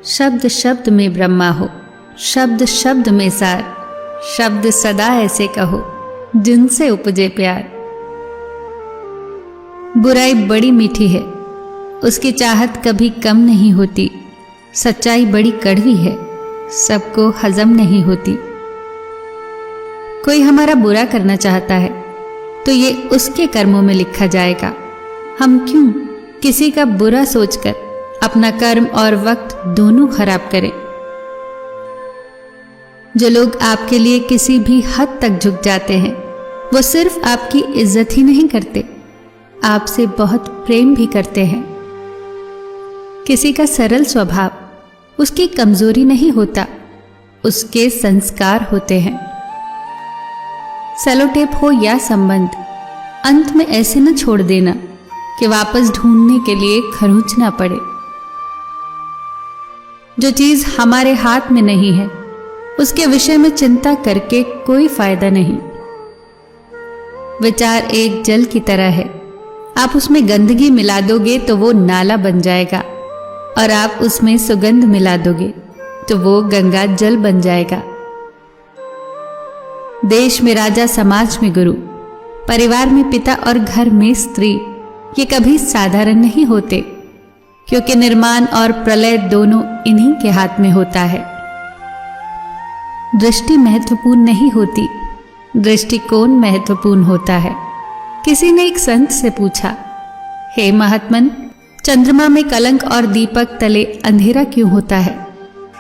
शब्द शब्द में ब्रह्मा हो, शब्द शब्द में सार, शब्द सदा ऐसे कहो जिनसे उपजे प्यार। बुराई बड़ी मीठी है, उसकी चाहत कभी कम नहीं होती। सच्चाई बड़ी कड़वी है, सबको हजम नहीं होती। कोई हमारा बुरा करना चाहता है तो ये उसके कर्मों में लिखा जाएगा। हम क्यों किसी का बुरा सोचकर अपना कर्म और वक्त दोनों खराब करें। जो लोग आपके लिए किसी भी हद तक झुक जाते हैं, वो सिर्फ आपकी इज्जत ही नहीं करते, आपसे बहुत प्रेम भी करते हैं। किसी का सरल स्वभाव उसकी कमजोरी नहीं होता, उसके संस्कार होते हैं। सेलोटेप हो या संबंध, अंत में ऐसे न छोड़ देना कि वापस ढूंढने के लिए खरोंचना पड़े। जो चीज हमारे हाथ में नहीं है, उसके विषय में चिंता करके कोई फायदा नहीं। विचार एक जल की तरह है, आप उसमें गंदगी मिला दोगे तो वो नाला बन जाएगा, और आप उसमें सुगंध मिला दोगे तो वो गंगा जल बन जाएगा। देश में राजा, समाज में गुरु, परिवार में पिता और घर में स्त्री, ये कभी साधारण नहीं होते, क्योंकि निर्माण और प्रलय दोनों इन्हीं के हाथ में होता है। दृष्टि महत्वपूर्ण नहीं होती, दृष्टिकोण महत्वपूर्ण होता है। किसी ने एक संत से पूछा, हे महात्मन, चंद्रमा में कलंक और दीपक तले अंधेरा क्यों होता है?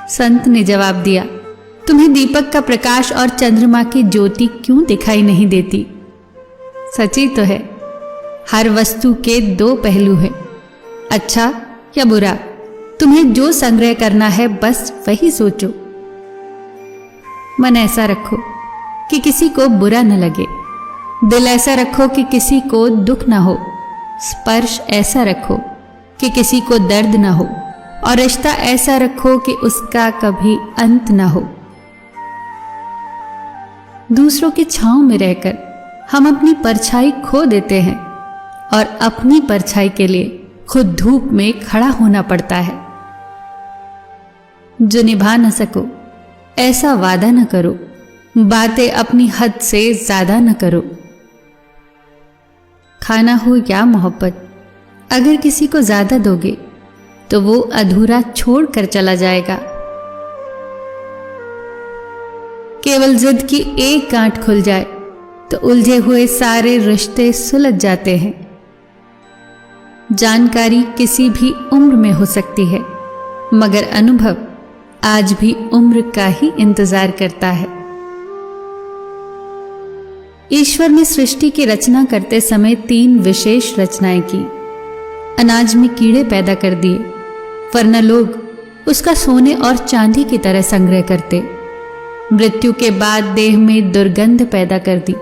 संत ने जवाब दिया, तुम्हें दीपक का प्रकाश और चंद्रमा की ज्योति क्यों दिखाई नहीं देती? सच्ची तो है, हर वस्तु के दो पहलू हैं, अच्छा या बुरा। तुम्हें जो संग्रह करना है बस वही सोचो। मन ऐसा रखो कि किसी को बुरा न लगे, दिल ऐसा रखो कि किसी को दुख ना हो, स्पर्श ऐसा रखो कि किसी को दर्द ना हो, और रिश्ता ऐसा रखो कि उसका कभी अंत ना हो। दूसरों की छांव में रहकर हम अपनी परछाई खो देते हैं, और अपनी परछाई के लिए खुद धूप में खड़ा होना पड़ता है। जो निभा न सको ऐसा वादा न करो, बातें अपनी हद से ज्यादा न करो। खाना हो या मोहब्बत, अगर किसी को ज्यादा दोगे तो वो अधूरा छोड़ कर चला जाएगा। केवल जिद की एक गांठ खुल जाए तो उलझे हुए सारे रिश्ते सुलझ जाते हैं। जानकारी किसी भी उम्र में हो सकती है, मगर अनुभव आज भी उम्र का ही इंतजार करता है। ईश्वर ने सृष्टि की रचना करते समय 3 विशेष रचनाएं की। अनाज में कीड़े पैदा कर दिए, वरना लोग उसका सोने और चांदी की तरह संग्रह करते। मृत्यु के बाद देह में दुर्गंध पैदा कर दी,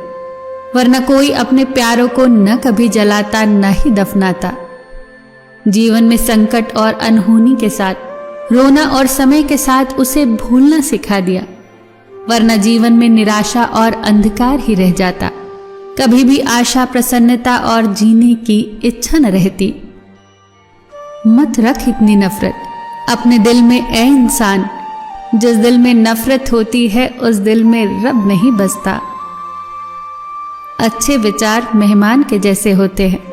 वरना कोई अपने प्यारों को न कभी जलाता न ही दफनाता। जीवन में संकट और अनहोनी के साथ रोना और समय के साथ उसे भूलना सिखा दिया, वरना जीवन में निराशा और अंधकार ही रह जाता। कभी भी आशा, प्रसन्नता और जीने की इच्छा न रहती। मत रख इतनी नफरत अपने दिल में ऐ इंसान, जिस दिल में नफरत होती है उस दिल में रब नहीं बसता। अच्छे विचार मेहमान के जैसे होते हैं,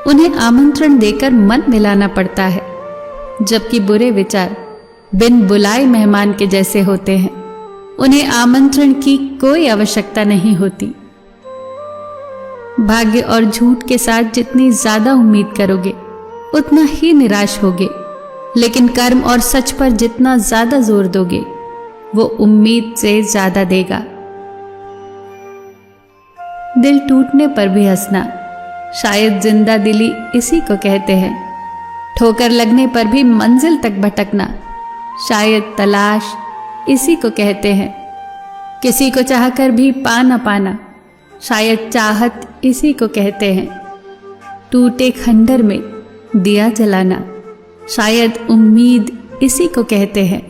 उन्हें आमंत्रण देकर मन मिलाना पड़ता है, जबकि बुरे विचार बिन बुलाए मेहमान के जैसे होते हैं, उन्हें आमंत्रण की कोई आवश्यकता नहीं होती। भाग्य और झूठ के साथ जितनी ज्यादा उम्मीद करोगे उतना ही निराश होगे, लेकिन कर्म और सच पर जितना ज्यादा जोर दोगे वो उम्मीद से ज्यादा देगा। दिल टूटने पर भी हंसना, शायद जिंदा दिली इसी को कहते हैं। ठोकर लगने पर भी मंजिल तक भटकना, शायद तलाश इसी को कहते हैं। किसी को चाहकर भी पा न पाना, शायद चाहत इसी को कहते हैं। टूटे खंडर में दिया जलाना, शायद उम्मीद इसी को कहते हैं।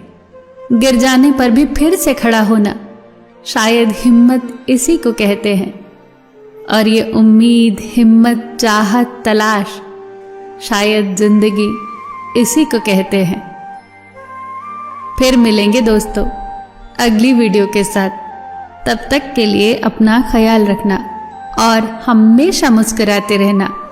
गिर जाने पर भी फिर से खड़ा होना, शायद हिम्मत इसी को कहते हैं। और ये उम्मीद, हिम्मत, चाहत, तलाश शायद जिंदगी इसी को कहते हैं। फिर मिलेंगे दोस्तों अगली वीडियो के साथ। तब तक के लिए अपना ख्याल रखना और हमेशा मुस्कुराते रहना।